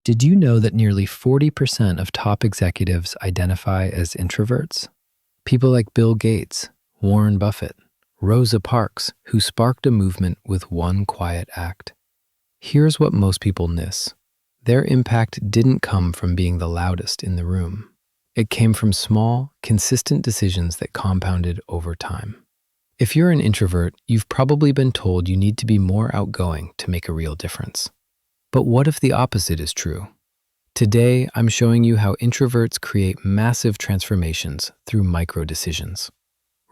Did you know that nearly 40% of top executives identify as introverts? People like Bill Gates, Warren Buffett, Rosa Parks, who sparked a movement with one quiet act. Here's what most people miss. Their impact didn't come from being the loudest in the room. It came from small, consistent decisions that compounded over time. If you're an introvert, you've probably been told you need to be more outgoing to make a real difference. But what if the opposite is true? Today, I'm showing you how introverts create massive transformations through micro decisions.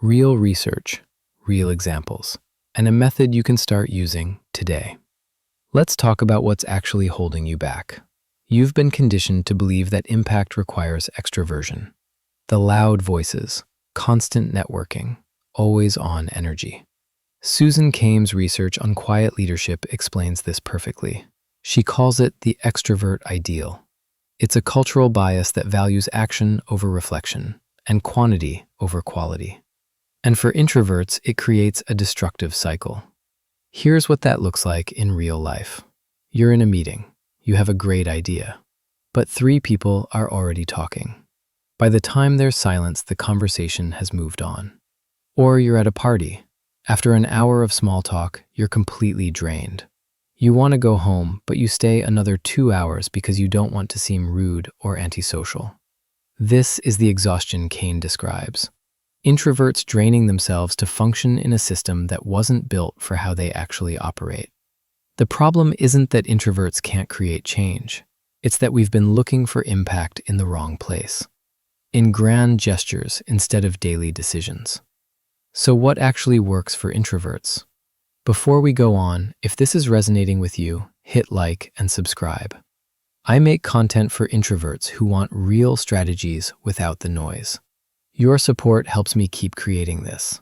Real research, real examples, and a method you can start using today. Let's talk about what's actually holding you back. You've been conditioned to believe that impact requires extroversion. The loud voices, constant networking, always-on energy. Susan Cain's research on quiet leadership explains this perfectly. She calls it the extrovert ideal. It's a cultural bias that values action over reflection and quantity over quality. And for introverts, it creates a destructive cycle. Here's what that looks like in real life. You're in a meeting. You have a great idea. But 3 people are already talking. By the time there's silence, the conversation has moved on. Or you're at a party. After an hour of small talk, you're completely drained. You want to go home, but you stay another 2 hours because you don't want to seem rude or antisocial. This is the exhaustion Cain describes. Introverts draining themselves to function in a system that wasn't built for how they actually operate. The problem isn't that introverts can't create change. It's that we've been looking for impact in the wrong place, in grand gestures instead of daily decisions. So what actually works for introverts? Before we go on, if this is resonating with you, hit like and subscribe. I make content for introverts who want real strategies without the noise. Your support helps me keep creating this.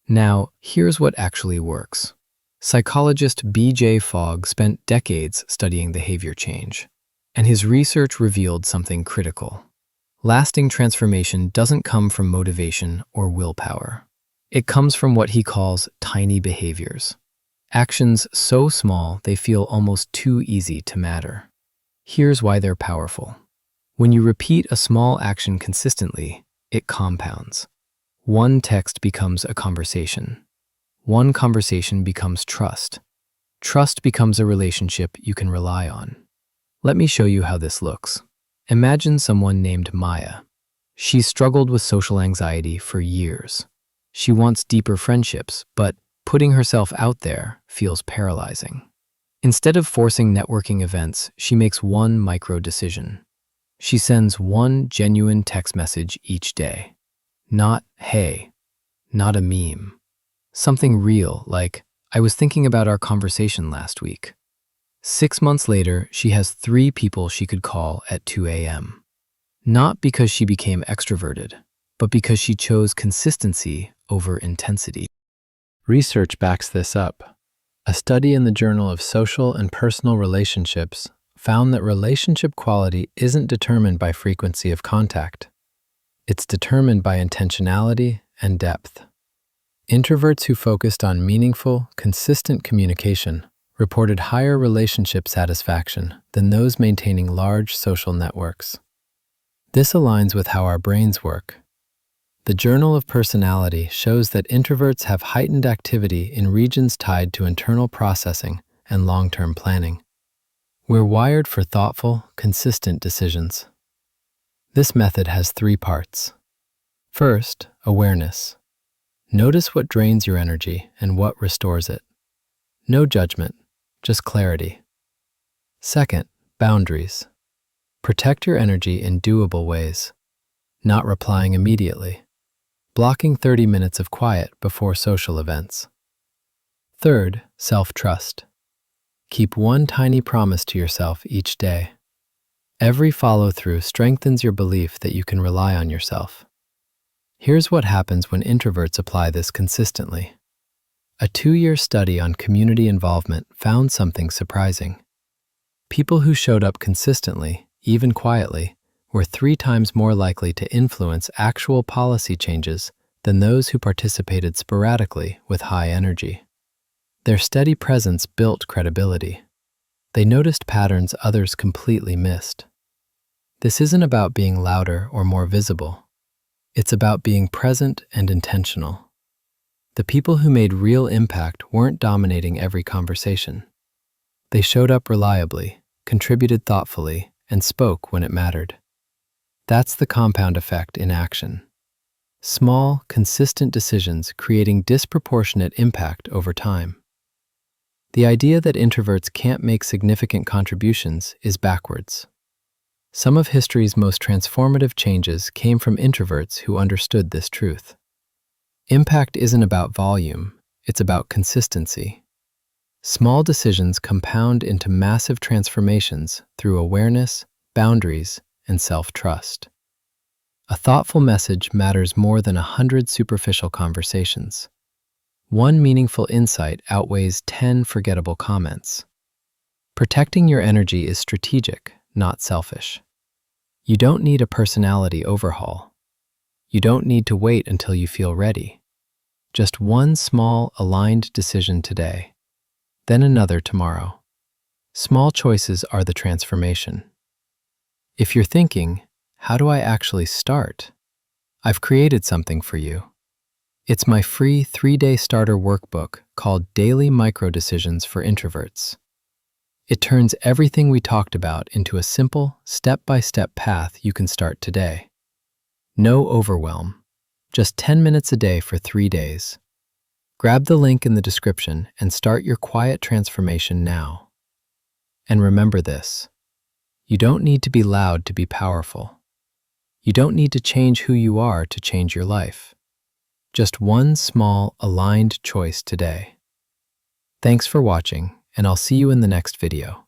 Now, here's what actually works. Psychologist B.J. Fogg spent decades studying behavior change, and his research revealed something critical. Lasting transformation doesn't come from motivation or willpower. It comes from what he calls tiny behaviors. Actions so small they feel almost too easy to matter. Here's why they're powerful. When you repeat a small action consistently, it compounds. One text becomes a conversation. One conversation becomes trust. Trust becomes a relationship you can rely on. Let me show you how this looks. Imagine someone named Maya. She's struggled with social anxiety for years. She wants deeper friendships, but putting herself out there feels paralyzing. Instead of forcing networking events, she makes one micro decision. She sends one genuine text message each day. Not, "Hey," not a meme. Something real, like, "I was thinking about our conversation last week." 6 months later, she has 3 people she could call at 2 a.m. Not because she became extroverted, but because she chose consistency over intensity. Research backs this up. A study in the Journal of Social and Personal Relationships found that relationship quality isn't determined by frequency of contact. It's determined by intentionality and depth. Introverts who focused on meaningful, consistent communication reported higher relationship satisfaction than those maintaining large social networks. This aligns with how our brains work. The Journal of Personality shows that introverts have heightened activity in regions tied to internal processing and long-term planning. We're wired for thoughtful, consistent decisions. This method has 3 parts. First, awareness. Notice what drains your energy and what restores it. No judgment, just clarity. Second, boundaries. Protect your energy in doable ways, not replying immediately. Blocking 30 minutes of quiet before social events. Third, self-trust. Keep one tiny promise to yourself each day. Every follow-through strengthens your belief that you can rely on yourself. Here's what happens when introverts apply this consistently. A 2-year study on community involvement found something surprising. People who showed up consistently, even quietly, were 3 times more likely to influence actual policy changes than those who participated sporadically with high energy. Their steady presence built credibility. They noticed patterns others completely missed. This isn't about being louder or more visible. It's about being present and intentional. The people who made real impact weren't dominating every conversation. They showed up reliably, contributed thoughtfully, and spoke when it mattered. That's the compound effect in action. Small, consistent decisions creating disproportionate impact over time. The idea that introverts can't make significant contributions is backwards. Some of history's most transformative changes came from introverts who understood this truth. Impact isn't about volume, it's about consistency. Small decisions compound into massive transformations through awareness, boundaries, and self-trust. A thoughtful message matters more than 100 superficial conversations. One meaningful insight outweighs 10 forgettable comments. Protecting your energy is strategic, not selfish. You don't need a personality overhaul. You don't need to wait until you feel ready. Just one small, aligned decision today, then another tomorrow. Small choices are the transformation. If you're thinking, how do I actually start? I've created something for you. It's my free 3-day starter workbook called Daily Micro Decisions for Introverts. It turns everything we talked about into a simple, step-by-step path you can start today. No overwhelm, just 10 minutes a day for 3 days. Grab the link in the description and start your quiet transformation now. And remember this, you don't need to be loud to be powerful. You don't need to change who you are to change your life. Just one small, aligned choice today. Thanks for watching, and I'll see you in the next video.